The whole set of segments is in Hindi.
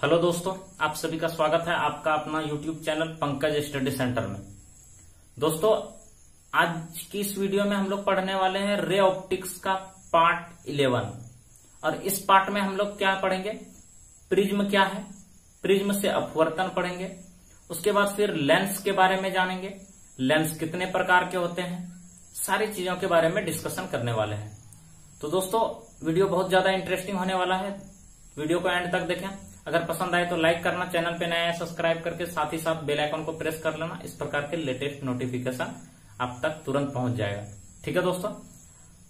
हेलो दोस्तों, आप सभी का स्वागत है आपका अपना YouTube channel Pankaj study centre में। दोस्तों, आज की इस वीडियो में हम लोग पढ़ने वाले हैं रे ऑप्टिक्स का पार्ट 11 और इस पार्ट में हम लोग क्या पढ़ेंगे, प्रिज्म क्या है, प्रिज्म से अपवर्तन पढ़ेंगे। उसके बाद फिर लेंस के बारे में जानेंगे, लेंस कितने प्रकार के होते हैं, सारी चीजों के बारे में डिस्कशन करने वाले हैं। तो दोस्तों, वीडियो बहुत ज्यादा इंटरेस्टिंग होने वाला है, वीडियो को एंड तक देखें। अगर पसंद आए तो लाइक करना, चैनल पे नया है सब्सक्राइब करके साथ ही साथ बेल आइकन को प्रेस कर लेना। इस प्रकार के लेटेस्ट नोटिफिकेशन आप तक तुरंत पहुंच जाएगा। ठीक है दोस्तों,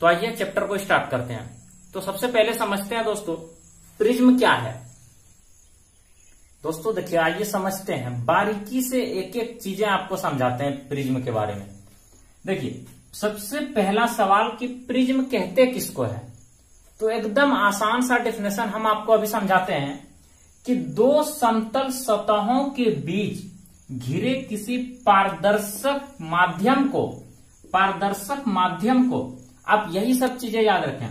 तो आइए चैप्टर को स्टार्ट करते हैं। तो सबसे पहले समझते हैं दोस्तों, प्रिज्म क्या है। दोस्तों देखिए, आइए समझते हैं, बारीकी से एक एक चीजें आपको समझाते हैं प्रिज्म के बारे में। देखिए, सबसे पहला सवाल कि प्रिज्म कहते किसको है, तो एकदम आसान सा डेफिनेशन हम आपको अभी समझाते हैं कि दो समतल सतहों के बीच घिरे किसी पारदर्शक माध्यम को आप यही सब चीजें याद रखें।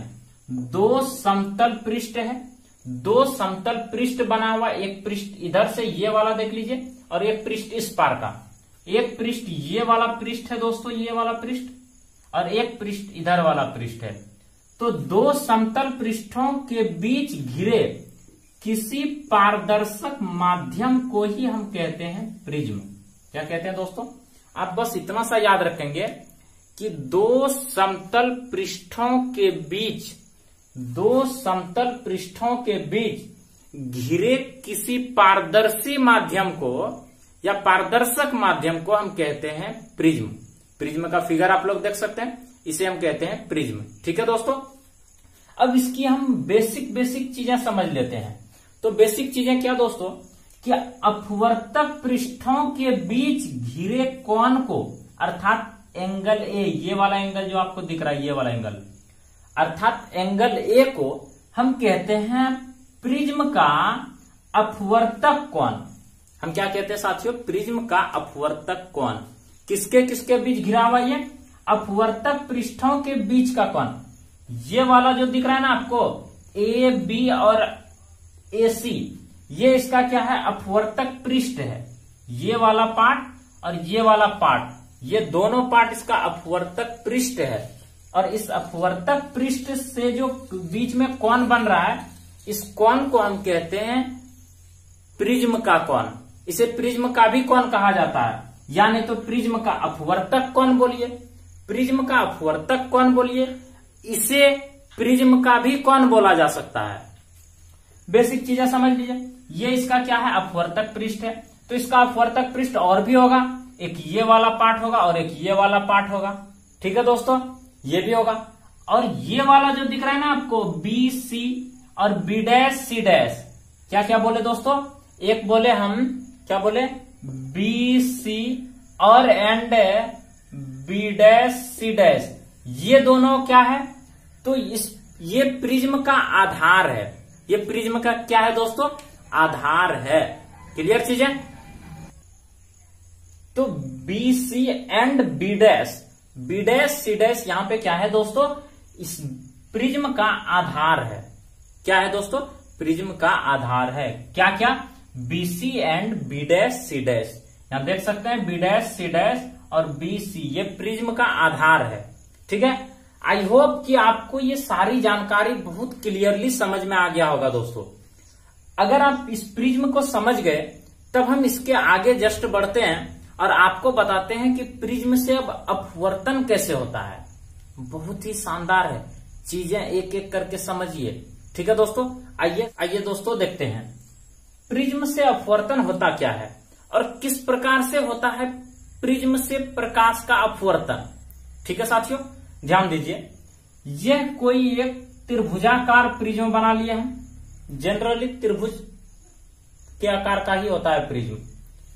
दो समतल पृष्ठ है, दो समतल पृष्ठ बना हुआ, एक पृष्ठ इधर से ये वाला देख लीजिए और एक पृष्ठ इस पार का, एक पृष्ठ ये वाला पृष्ठ है दोस्तों, ये वाला पृष्ठ, और एक पृष्ठ इधर वाला पृष्ठ है। तो दो समतल पृष्ठों के बीच घिरे किसी पारदर्शक माध्यम को ही हम कहते हैं प्रिज्म। क्या कहते हैं दोस्तों, आप बस इतना सा याद रखेंगे कि दो समतल पृष्ठों के बीच घिरे किसी पारदर्शी माध्यम को या पारदर्शक माध्यम को हम कहते हैं प्रिज्म। प्रिज्म का फिगर आप लोग देख सकते हैं, इसे हम कहते हैं प्रिज्म। ठीक है दोस्तों, अब इसकी हम बेसिक चीजें समझ लेते हैं। तो बेसिक चीजें क्या दोस्तों, कि अपवर्तक पृष्ठों के बीच घिरे कोण को, अर्थात एंगल ए, ये वाला एंगल जो आपको दिख रहा है, ये वाला एंगल, अर्थात एंगल ए को हम कहते हैं प्रिज्म का अपवर्तक कोण। हम क्या कहते हैं साथियों, प्रिज्म का अपवर्तक कोण। किसके किसके बीच घिरा हुआ, ये अपवर्तक पृष्ठों के बीच का कोण। ये वाला जो दिख रहा है ना आपको, ए बी और AC, ये इसका क्या है, अपवर्तक पृष्ठ है। ये वाला पार्ट और ये वाला पार्ट, ये दोनों पार्ट इसका अपवर्तक पृष्ठ है। और इस अपवर्तक पृष्ठ से जो बीच में कोण बन रहा है, इस कोण को हम कहते हैं प्रिज्म का कोण। इसे प्रिज्म का भी कोण कहा जाता है, यानी तो प्रिज्म का अपवर्तक कोण बोलिए, प्रिज्म का अपवर्तक कोण बोलिए, इसे प्रिज्म का भी कोण बोला जा सकता है। बेसिक चीजें समझ लीजिए। ये इसका क्या है, अपवर्तक पृष्ठ है, तो इसका अपवर्तक पृष्ठ और भी होगा, एक ये वाला पार्ट होगा और एक ये वाला पार्ट होगा। ठीक है दोस्तों, ये भी होगा। और ये वाला जो दिख रहा है ना आपको, BC और B', C', क्या क्या बोले दोस्तों, एक बोले हम क्या बोले, BC और एंड B', C', ये दोनों क्या है, तो ये प्रिज्म का आधार है। ये प्रिज्म का क्या है दोस्तों, आधार है। क्लियर चीजें। तो BC एंड B', C' यहां पे क्या है दोस्तों, इस प्रिज्म का आधार है। क्या है दोस्तों, प्रिज्म का आधार है। क्या क्या, BC एंड B', C', यहां देख सकते हैं, B', C' और BC, ये प्रिज्म का आधार है। ठीक है, आई होप कि आपको ये सारी जानकारी बहुत क्लियरली समझ में आ गया होगा दोस्तों। अगर आप इस प्रिज्म को समझ गए, तब हम इसके आगे जस्ट बढ़ते हैं और आपको बताते हैं कि प्रिज्म से अब अपवर्तन कैसे होता है। बहुत ही शानदार है, चीजें एक एक करके समझिए। ठीक है दोस्तों, आइए दोस्तों देखते हैं प्रिज्म से अपवर्तन होता क्या है और किस प्रकार से होता है प्रिज्म से प्रकाश का अपवर्तन। ठीक है साथियों, ध्यान दीजिए। यह कोई एक त्रिभुजाकार प्रिज्म बना लिया है, जनरली त्रिभुज के आकार का ही होता है प्रिज्म।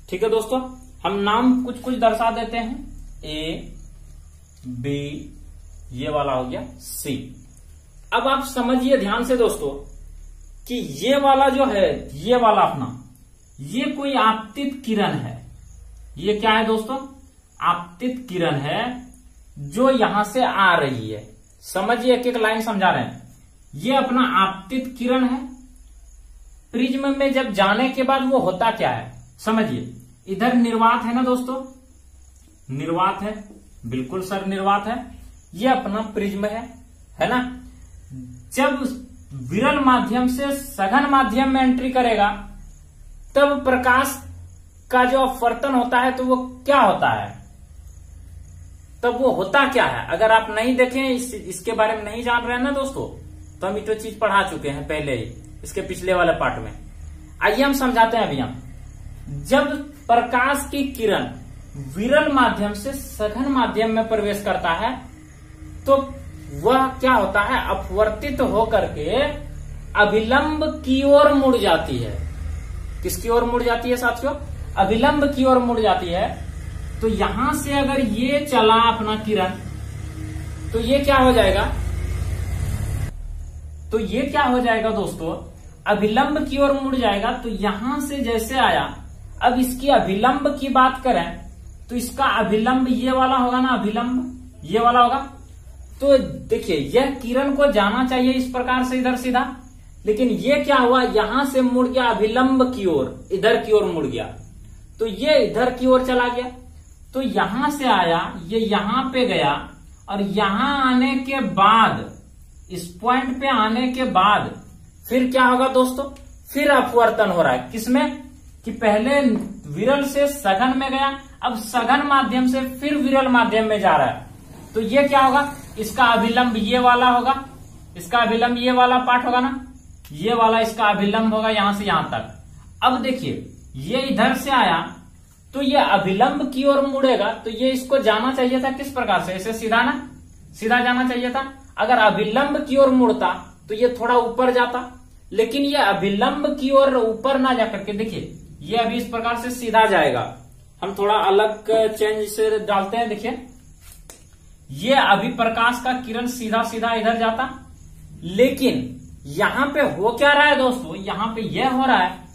ठीक है दोस्तों, हम नाम कुछ दर्शा देते हैं, A, B, ये वाला हो गया C। अब आप समझिए ध्यान से दोस्तों कि ये वाला जो है, ये वाला अपना, ये कोई आपतित किरण है। ये क्या है दोस्तों, आपतित किरण है जो यहां से आ रही है। समझिए, एक एक लाइन समझा रहे हैं। ये अपना आपतित किरण है प्रिज्म में जब जाने के बाद वो होता क्या है समझिए। इधर निर्वात है ना दोस्तों, निर्वात है, बिल्कुल सर निर्वात है, ये अपना प्रिज्म है ना। जब विरल माध्यम से सघन माध्यम में एंट्री करेगा तब प्रकाश का जो अपवर्तन होता है तो वो क्या होता है, तब वो होता क्या है। अगर आप नहीं देखें, इसके बारे में नहीं जान रहे हैं ना दोस्तों, तो हम ये तो चीज पढ़ा चुके हैं पहले ही इसके पिछले वाले पार्ट में। आइए हम समझाते हैं अभी हम। जब प्रकाश की किरण विरल माध्यम से सघन माध्यम में प्रवेश करता है तो वह क्या होता है, अपवर्तित होकर के अभिलंब की ओर मुड़ जाती है। किसकी ओर मुड़ जाती है साथियों, अभिलंब की ओर मुड़ जाती है। तो यहां से अगर ये चला अपना किरण तो ये क्या हो जाएगा, तो ये क्या हो जाएगा दोस्तों, अभिलंब की ओर मुड़ जाएगा। तो यहां से जैसे आया, अब इसकी अभिलंब की बात करें तो इसका अभिलंब ये वाला होगा ना, अभिलंब ये वाला होगा। तो देखिए यह किरण को जाना चाहिए इस प्रकार से इधर सीधा, लेकिन ये क्या हुआ, यहां से मुड़ गया अभिलंब की ओर, इधर की ओर मुड़ गया। तो ये इधर की ओर चला गया। तो यहां से आया, ये यहां पे गया, और यहां आने के बाद, इस पॉइंट पे आने के बाद फिर क्या होगा दोस्तों, फिर अपवर्तन हो रहा है। किसमें, कि पहले विरल से सघन में गया, अब सघन माध्यम से फिर विरल माध्यम में जा रहा है। तो ये क्या होगा, इसका अभिलंब ये वाला होगा, इसका अभिलंब ये वाला पार्ट होगा ना, ये वाला इसका अभिलंब होगा यहां से यहां तक। अब देखिए ये इधर से आया तो ये अभिलंब की ओर मुड़ेगा, तो ये इसको जाना चाहिए था किस प्रकार से, ऐसे सीधा ना, सीधा जाना चाहिए था। अगर अभिलंब की ओर मुड़ता तो ये थोड़ा ऊपर जाता, लेकिन ये अभिलंब की ओर ऊपर ना जाकर के देखिए ये अभी इस प्रकार से सीधा जाएगा। हम थोड़ा अलग चेंज से डालते हैं। देखिए ये अभी प्रकाश का किरण सीधा सीधा इधर जाता, लेकिन यहां पे हो क्या रहा है दोस्तों, यहां पे यह हो रहा है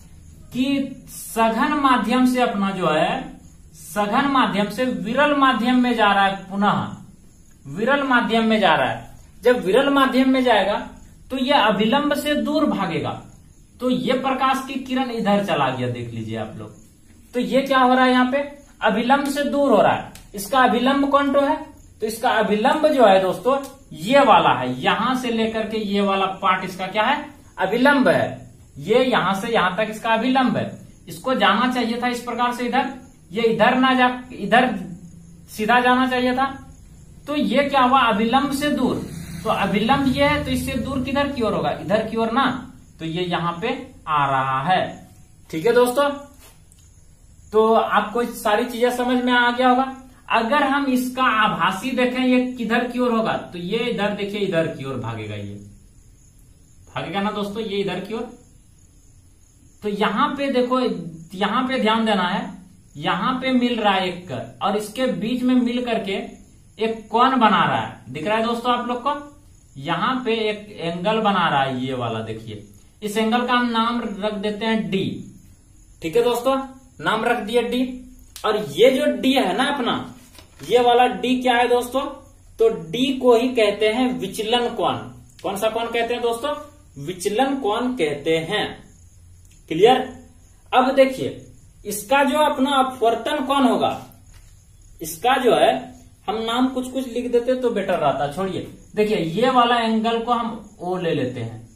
कि सघन माध्यम से अपना जो है, सघन माध्यम से विरल माध्यम में जा रहा है, पुनः विरल माध्यम में जा रहा है। जब विरल माध्यम में जाएगा तो यह अभिलंब से दूर भागेगा। तो ये प्रकाश की किरण इधर चला गया, देख लीजिए आप लोग। तो ये क्या हो रहा है, यहाँ पे अभिलंब से दूर हो रहा है। इसका अभिलंब कौन तो है, तो इसका अभिलंब जो है दोस्तों ये वाला है, यहां से लेकर के ये वाला पार्ट इसका क्या है, अभिलंब है। ये यहां से यहां तक इसका अभिलंब है। इसको जाना चाहिए था इस प्रकार से इधर, ये इधर ना जा, इधर सीधा जाना चाहिए था। तो ये क्या हुआ, अभिलंब से दूर। तो अभिलंब ये है तो इससे दूर किधर की ओर होगा, इधर की ओर ना। तो ये यहां पे आ रहा है। ठीक है दोस्तों, तो आपको सारी चीजें समझ में आ गया होगा। अगर हम इसका आभासी देखें ये किधर की ओर होगा, तो ये इधर देखिए, इधर की ओर भागेगा, ये भागेगा ना दोस्तों, ये इधर की ओर। तो यहां पे देखो, यहां पे ध्यान देना है, यहां पे मिल रहा है एक, और इसके बीच में मिल करके एक कोण बना रहा है। दिख रहा है दोस्तों आप लोग को, यहां पे एक एंगल बना रहा है, ये वाला देखिए। इस एंगल का हम नाम रख देते हैं डी। ठीक है दोस्तों, नाम रख दिया डी। और ये जो डी है ना अपना, ये वाला डी क्या है दोस्तों, तो डी को ही कहते हैं विचलन कोण। कौन सा कोण कहते हैं दोस्तों, विचलन कोण कहते हैं। क्लियर। अब देखिए इसका जो अपना अपवर्तन कोण होगा, इसका जो है हम नाम कुछ कुछ लिख देते तो बेटर रहता। छोड़िए, देखिए ये वाला एंगल को हम ओ ले लेते हैं,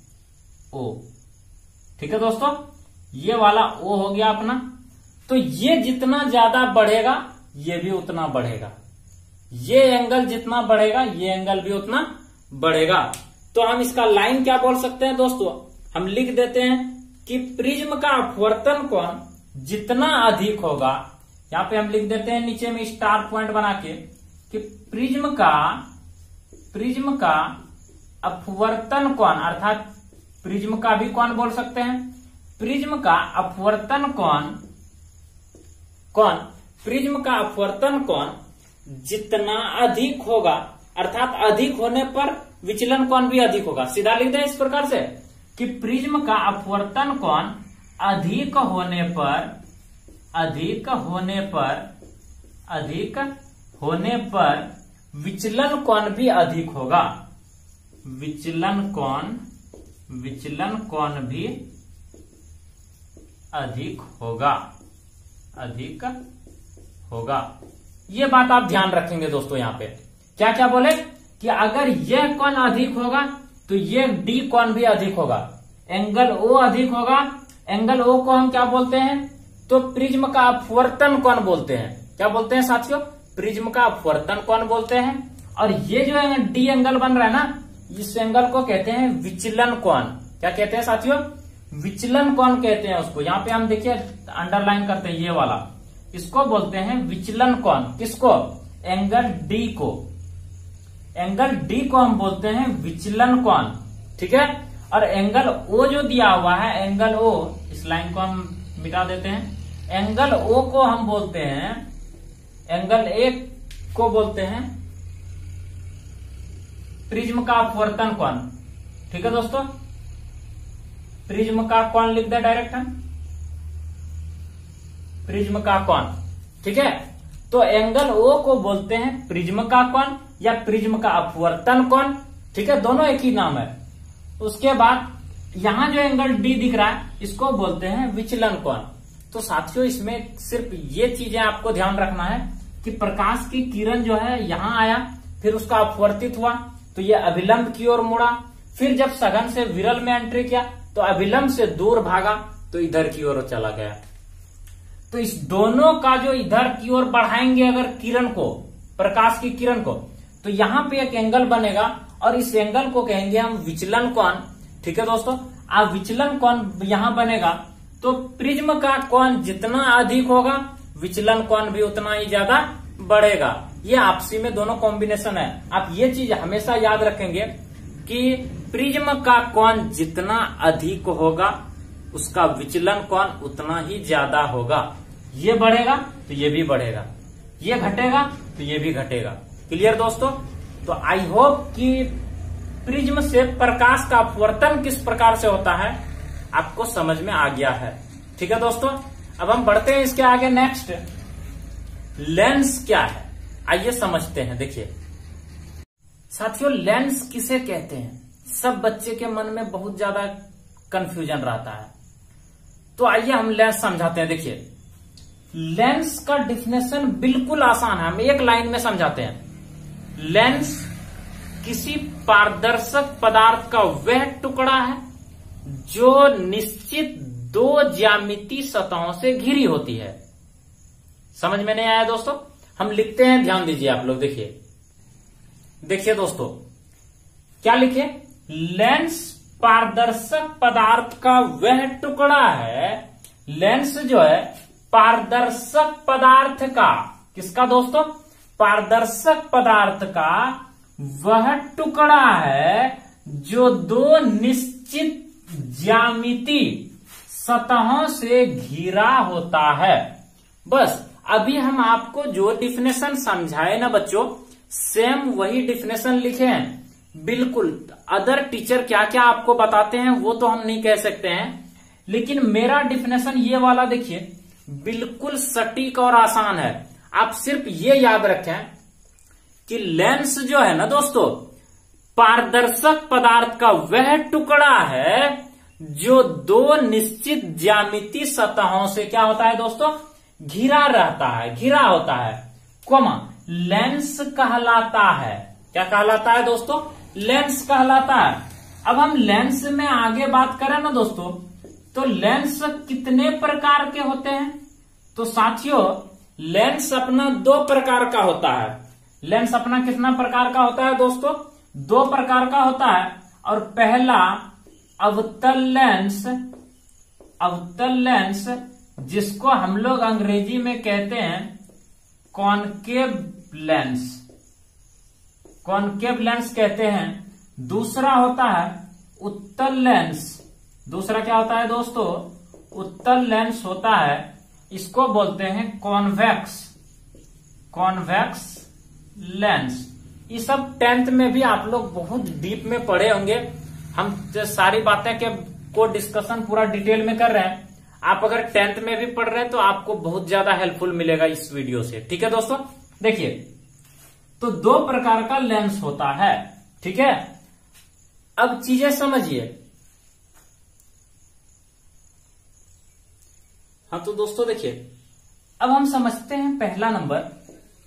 ओ। ठीक है दोस्तों, ये वाला ओ हो गया अपना। तो ये जितना ज्यादा बढ़ेगा ये भी उतना बढ़ेगा, ये एंगल जितना बढ़ेगा ये एंगल भी उतना बढ़ेगा। तो हम इसका लाइन क्या बोल सकते हैं दोस्तों, हम लिख देते हैं कि प्रिज्म का अपवर्तन कोण जितना अधिक होगा, यहां पे हम लिख देते हैं नीचे में स्टार पॉइंट बना के, कि प्रिज्म का अपवर्तन कोण, अर्थात प्रिज्म का भी कोण बोल सकते हैं, प्रिज्म का अपवर्तन कोण, प्रिज्म का अपवर्तन कोण जितना अधिक होगा, अर्थात अधिक होने पर विचलन कोण भी अधिक होगा। सीधा लिख दें इस प्रकार से कि प्रिज्म का अपवर्तन कोण अधिक होने पर विचलन कोण भी अधिक होगा, विचलन कोण भी अधिक होगा, अधिक होगा। ये बात आप ध्यान रखेंगे दोस्तों। यहां पे क्या क्या बोले कि अगर यह कोण अधिक होगा तो ये डी कोण भी अधिक होगा, एंगल ओ अधिक होगा। एंगल ओ को हम क्या बोलते हैं? तो प्रिज्म का अपवर्तन कोण बोलते हैं। क्या बोलते हैं साथियों? प्रिज्म का अपवर्तन कोण बोलते हैं। और ये जो डी एंगल बन रहा है ना, इस एंगल को कहते हैं विचलन कोण। क्या कहते हैं साथियों? विचलन कोण कहते हैं उसको। यहाँ पे हम देखिए अंडरलाइन करते हैं ये वाला, इसको बोलते हैं विचलन कोण। किसको? एंगल डी को। एंगल डी को हम बोलते हैं विचलन कोण, ठीक है। और एंगल ओ जो दिया हुआ है, एंगल ओ, इस लाइन को हम मिटा देते हैं। एंगल ओ को हम बोलते हैं, एंगल ए को बोलते हैं प्रिज्म का अपवर्तन कोण, ठीक है दोस्तों। प्रिज्म का कोण लिख दे डायरेक्ट हम, प्रिज्म का कोण, ठीक है। तो एंगल ओ को बोलते हैं प्रिज्म का कोण या प्रिज्म का अपवर्तन कोण, ठीक है। दोनों एक ही नाम है। उसके बाद यहां जो एंगल डी दिख रहा है, इसको बोलते हैं विचलन कोण। तो साथियों इसमें सिर्फ ये चीजें आपको ध्यान रखना है कि प्रकाश की किरण जो है यहां आया, फिर उसका अपवर्तित हुआ तो ये अभिलंब की ओर मुड़ा, फिर जब सघन से विरल में एंट्री किया तो अभिलंब से दूर भागा तो इधर की ओर चला गया। तो इस दोनों का जो इधर की ओर बढ़ाएंगे अगर किरण को, प्रकाश की किरण को, तो यहां पे एक एंगल बनेगा और इस एंगल को कहेंगे हम विचलन कोण, ठीक है दोस्तों। अब विचलन कोण यहां बनेगा तो प्रिज्म का कोण जितना अधिक होगा, विचलन कोण भी उतना ही ज्यादा बढ़ेगा। ये आपसी में दोनों कॉम्बिनेशन है। आप ये चीज हमेशा याद रखेंगे कि प्रिज्म का कोण जितना अधिक होगा उसका विचलन कोण उतना ही ज्यादा होगा। ये बढ़ेगा तो ये भी बढ़ेगा, ये घटेगा तो ये भी घटेगा। क्लियर दोस्तों? तो आई होप कि प्रिज्म से प्रकाश का अपवर्तन किस प्रकार से होता है आपको समझ में आ गया है, ठीक है दोस्तों। अब हम बढ़ते हैं इसके आगे। नेक्स्ट, लेंस क्या है, आइए समझते हैं। देखिए साथियों, लेंस किसे कहते हैं? सब बच्चे के मन में बहुत ज्यादा कंफ्यूजन रहता है, तो आइए हम लेंस समझाते हैं। देखिए लेंस का डिफिनेशन बिल्कुल आसान है, हम एक लाइन में समझाते हैं। लेंस किसी पारदर्शक पदार्थ का वह टुकड़ा है जो निश्चित दो ज्यामितीय सतहों से घिरी होती है। समझ में नहीं आया दोस्तों? हम लिखते हैं, ध्यान दीजिए आप लोग। देखिए दोस्तों क्या लिखे? लेंस पारदर्शक पदार्थ का वह टुकड़ा है, लेंस जो है पारदर्शक पदार्थ का, किसका दोस्तों? पारदर्शक पदार्थ का वह टुकड़ा है जो दो निश्चित ज्यामितीय सतहों से घिरा होता है। बस अभी हम आपको जो डिफिनेशन समझाए ना बच्चों, सेम वही डिफिनेशन लिखे हैं बिल्कुल। अदर टीचर क्या क्या आपको बताते हैं वो तो हम नहीं कह सकते हैं, लेकिन मेरा डिफिनेशन ये वाला देखिए बिल्कुल सटीक और आसान है। आप सिर्फ ये याद रखें कि लेंस जो है ना दोस्तों, पारदर्शक पदार्थ का वह टुकड़ा है जो दो निश्चित ज्यामितीय सतहों से क्या होता है दोस्तों? घिरा रहता है, घिरा होता है, कोमा लेंस कहलाता है। क्या कहलाता है दोस्तों? लेंस कहलाता है। अब हम लेंस में आगे बात करें ना दोस्तों, तो लेंस कितने प्रकार के होते हैं? तो साथियों लेंस अपना दो प्रकार का होता है। लेंस अपना कितना प्रकार का होता है दोस्तों? दो प्रकार का होता है। और पहला अवतल लेंस, अवतल लेंस जिसको हम लोग अंग्रेजी में कहते हैं कॉनकेव लेंस, कॉनकेव लेंस कहते हैं। दूसरा होता है उत्तल लेंस। दूसरा क्या होता है दोस्तों? उत्तल लेंस होता है, इसको बोलते हैं कॉन्वेक्स, कॉन्वेक्स लेंस। ये सब 10th में भी आप लोग बहुत डीप में पढ़े होंगे। हम सारी बातें के को डिस्कशन पूरा डिटेल में कर रहे हैं। आप अगर 10th में भी पढ़ रहे हैं तो आपको बहुत ज्यादा हेल्पफुल मिलेगा इस वीडियो से, ठीक है दोस्तों। देखिए तो दो प्रकार का लेंस होता है, ठीक है। अब चीजें समझिए। हाँ तो दोस्तों देखिए, अब हम समझते हैं पहला नंबर,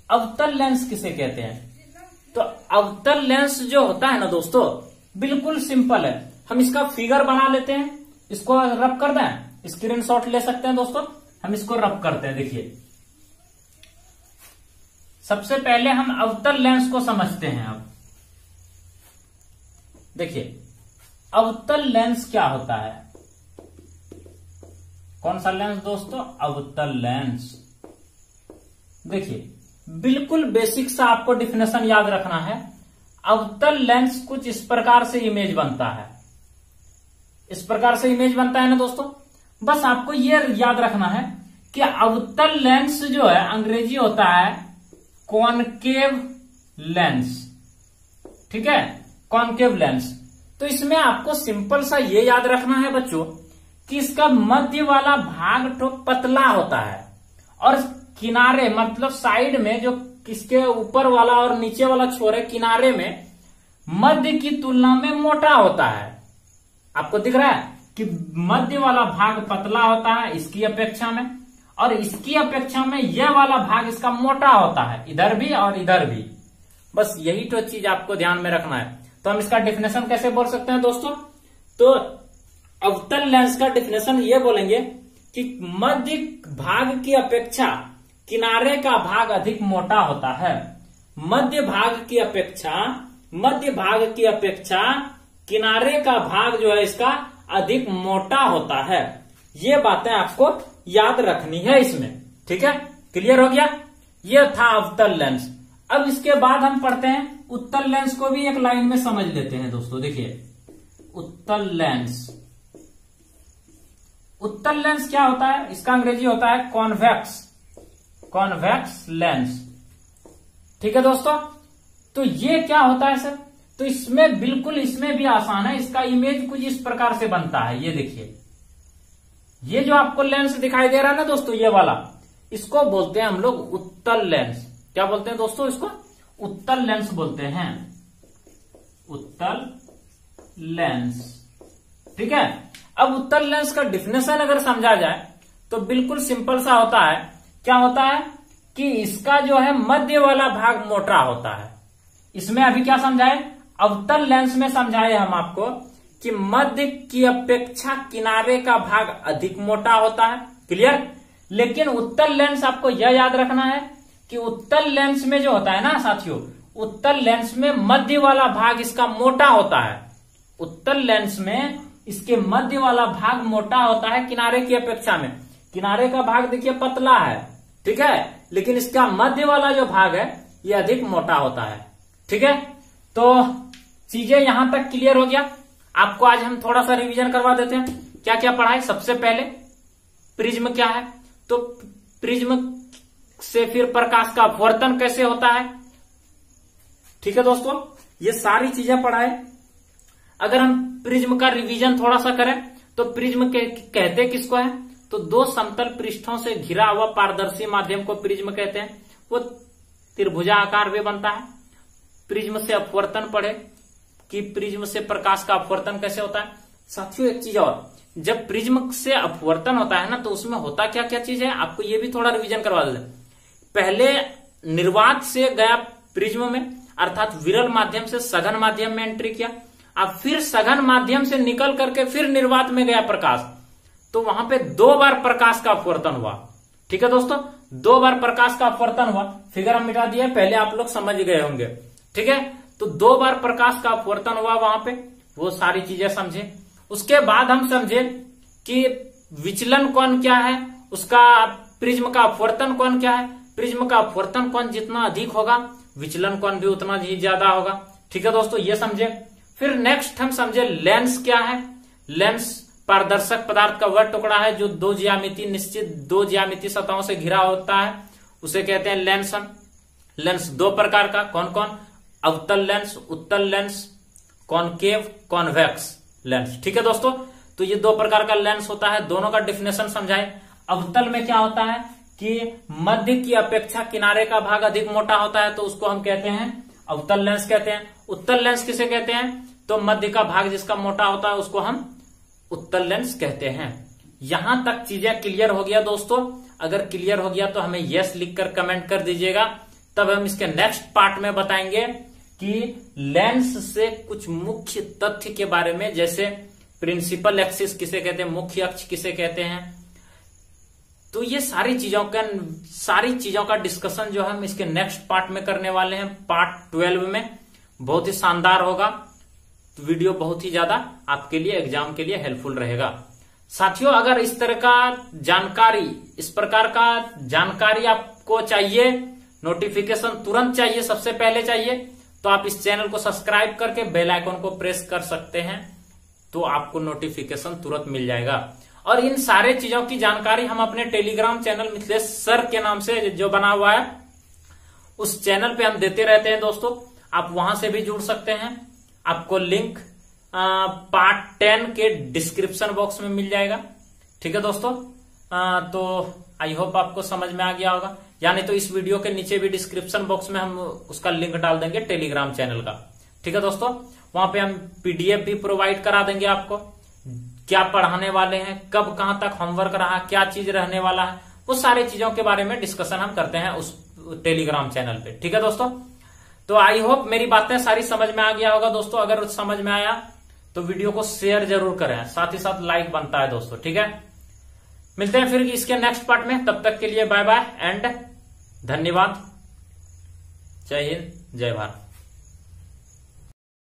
अवतल लेंस किसे कहते हैं। तो अवतल लेंस जो होता है ना दोस्तों, बिल्कुल सिंपल है। हम इसका फिगर बना लेते हैं, इसको रब कर दें, स्क्रीनशॉट ले सकते हैं दोस्तों। हम इसको रब करते हैं। देखिए सबसे पहले हम अवतल लेंस को समझते हैं। अब देखिए अवतल लेंस क्या होता है। कौन सा लेंस दोस्तों? अवतल लेंस। देखिए बिल्कुल बेसिक सा आपको डिफिनेशन याद रखना है। अवतल लेंस कुछ इस प्रकार से इमेज बनता है, इस प्रकार से इमेज बनता है ना दोस्तों। बस आपको ये याद रखना है कि अवतल लेंस जो है अंग्रेजी होता है कॉनकेव लेंस, ठीक है, कॉनकेव लेंस। तो इसमें आपको सिंपल सा ये याद रखना है बच्चों कि इसका मध्य वाला भाग तो पतला होता है और किनारे मतलब साइड में जो इसके ऊपर वाला और नीचे वाला छोर है, किनारे में मध्य की तुलना में मोटा होता है। आपको दिख रहा है कि मध्य वाला भाग पतला होता है इसकी अपेक्षा में, और इसकी अपेक्षा में यह वाला भाग इसका मोटा होता है, इधर भी और इधर भी। बस यही तो चीज आपको ध्यान में रखना है। तो हम इसका डिफिनेशन कैसे बोल सकते हैं दोस्तों? तो अवतल लेंस का डिफिनेशन ये बोलेंगे कि मध्य भाग की अपेक्षा किनारे का भाग अधिक मोटा होता है। मध्य भाग की अपेक्षा किनारे का भाग जो है इसका अधिक मोटा होता है। ये बातें आपको याद रखनी है इसमें, ठीक है। क्लियर हो गया? ये था अवतल लेंस। अब इसके बाद हम पढ़ते हैं उत्तल लेंस को भी एक लाइन में समझ लेते हैं दोस्तों। देखिए उत्तल लेंस, उत्तल लेंस क्या होता है? इसका अंग्रेजी होता है कॉन्वेक्स लेंस, ठीक है दोस्तों। तो ये क्या होता है सर? तो इसमें बिल्कुल, इसमें भी आसान है। इसका इमेज कुछ इस प्रकार से बनता है। ये देखिए, ये जो आपको लेंस दिखाई दे रहा है ना दोस्तों, ये वाला, इसको बोलते हैं हम लोग उत्तल लेंस। क्या बोलते हैं दोस्तों? इसको उत्तल लेंस बोलते हैं, उत्तल लेंस, ठीक है। अब उत्तल लेंस का डिफिनेशन अगर समझा जाए तो बिल्कुल सिंपल सा होता है। क्या होता है कि इसका जो है मध्य वाला भाग मोटा होता है। इसमें अभी क्या समझाए? अवतल लेंस में समझाए हम आपको कि मध्य की अपेक्षा किनारे का भाग अधिक मोटा होता है। क्लियर? लेकिन उत्तल लेंस आपको यह याद रखना है कि उत्तल लेंस में जो होता है ना साथियों, उत्तल लेंस में मध्य वाला भाग इसका मोटा होता है। उत्तल लेंस में इसके मध्य वाला भाग मोटा होता है किनारे की अपेक्षा में। किनारे का भाग देखिए पतला है, ठीक है, लेकिन इसका मध्य वाला जो भाग है ये अधिक मोटा होता है, ठीक है। तो चीजें यहां तक क्लियर हो गया। आपको आज हम थोड़ा सा रिवीजन करवा देते हैं। क्या क्या पढ़ा है? सबसे पहले प्रिज्म क्या है, तो प्रिज्म से फिर प्रकाश का अपवर्तन कैसे होता है, ठीक है दोस्तों। ये सारी चीजें पढ़ा है। अगर हम प्रिज्म का रिवीजन थोड़ा सा करें तो प्रिज्म कहते किसको है? तो दो समतल पृष्ठों से घिरा हुआ पारदर्शी माध्यम को प्रिज्म कहते हैं। वो त्रिभुजाकार भी बनता है। प्रिज्म से अपवर्तन पढ़े कि प्रिज्म से प्रकाश का अपवर्तन कैसे होता है। साथियों एक चीज और, जब प्रिज्म से अपवर्तन होता है ना तो उसमें होता क्या क्या चीज है, आपको ये भी थोड़ा रिवीजन करवा देते। पहले निर्वात से गया प्रिज्म में, अर्थात विरल माध्यम से सघन माध्यम में एंट्री किया। अब फिर सघन माध्यम से निकल करके फिर निर्वात में गया प्रकाश, तो वहां पे 2 बार प्रकाश का अपवर्तन हुआ, ठीक है दोस्तों। 2 बार प्रकाश का अपवर्तन हुआ। फिगर हम मिटा दिया, पहले आप लोग समझ गए होंगे, ठीक है। तो 2 बार प्रकाश का अपवर्तन हुआ वहां पे, वो सारी चीजें समझे। उसके बाद हम समझे कि विचलन कोण क्या है, उसका प्रिज्म का अपवर्तन कोण क्या है। प्रिज्म का अपवर्तन कोण जितना अधिक होगा विचलन कोण भी उतना ही ज्यादा होगा, ठीक है दोस्तों, ये समझे। फिर नेक्स्ट हम समझे लेंस क्या है। लेंस पारदर्शक पदार्थ का वह टुकड़ा है जो निश्चित दो ज्यामितीय सतहों से घिरा होता है, उसे कहते हैं लेंस। लेंस 2 प्रकार का, कौन कौन? अवतल लेंस, उत्तल लेंस, कॉनकेव, कॉन्वेक्स लेंस, ठीक है दोस्तों। तो ये 2 प्रकार का लेंस होता है, दोनों का डिफिनेशन समझाए। अवतल में क्या होता है कि मध्य की अपेक्षा किनारे का भाग अधिक मोटा होता है, तो उसको हम कहते हैं अवतल लेंस कहते हैं। उत्तल लेंस किसे कहते हैं? तो मध्य का भाग जिसका मोटा होता है उसको हम उत्तल लेंस कहते हैं। यहां तक चीजें क्लियर हो गया दोस्तों? अगर क्लियर हो गया तो हमें यस लिखकर कमेंट कर दीजिएगा। तब हम इसके नेक्स्ट पार्ट में बताएंगे कि लेंस से कुछ मुख्य तथ्य के बारे में, जैसे प्रिंसिपल एक्सिस किसे कहते हैं, मुख्य अक्ष किसे कहते हैं। तो ये सारी चीजों का डिस्कशन जो हम इसके नेक्स्ट पार्ट में करने वाले हैं, पार्ट 12 में। बहुत ही शानदार होगा। तो वीडियो बहुत ही ज्यादा आपके लिए एग्जाम के लिए हेल्पफुल रहेगा। साथियों, अगर इस तरह का जानकारी, इस प्रकार का जानकारी आपको चाहिए, नोटिफिकेशन तुरंत चाहिए, सबसे पहले चाहिए, तो आप इस चैनल को सब्सक्राइब करके बेल आइकन को प्रेस कर सकते हैं, तो आपको नोटिफिकेशन तुरंत मिल जाएगा। और इन सारे चीजों की जानकारी हम अपने टेलीग्राम चैनल मिथिलेश सर के नाम से जो बना हुआ है, उस चैनल पे हम देते रहते हैं दोस्तों। आप वहां से भी जुड़ सकते हैं। आपको लिंक पार्ट 10 के डिस्क्रिप्शन बॉक्स में मिल जाएगा। ठीक है दोस्तों, तो आई होप आपको समझ में आ गया होगा। यानी तो इस वीडियो के नीचे भी डिस्क्रिप्शन बॉक्स में हम उसका लिंक डाल देंगे टेलीग्राम चैनल का। ठीक है दोस्तों, वहां पे हम पीडीएफ भी प्रोवाइड करा देंगे आपको, क्या पढ़ाने वाले हैं, कब कहां तक होमवर्क रहा, क्या चीज रहने वाला है, उस सारी चीजों के बारे में डिस्कशन हम करते हैं उस टेलीग्राम चैनल पे। ठीक है दोस्तों, तो आई होप मेरी बातें सारी समझ में आ गया होगा दोस्तों। अगर समझ में आया तो वीडियो को शेयर जरूर करें, साथ ही साथ लाइक बनता है दोस्तों। ठीक है, मिलते हैं फिर इसके नेक्स्ट पार्ट में। तब तक के लिए बाय बाय एंड धन्यवाद। जय हिंद, जय भारत।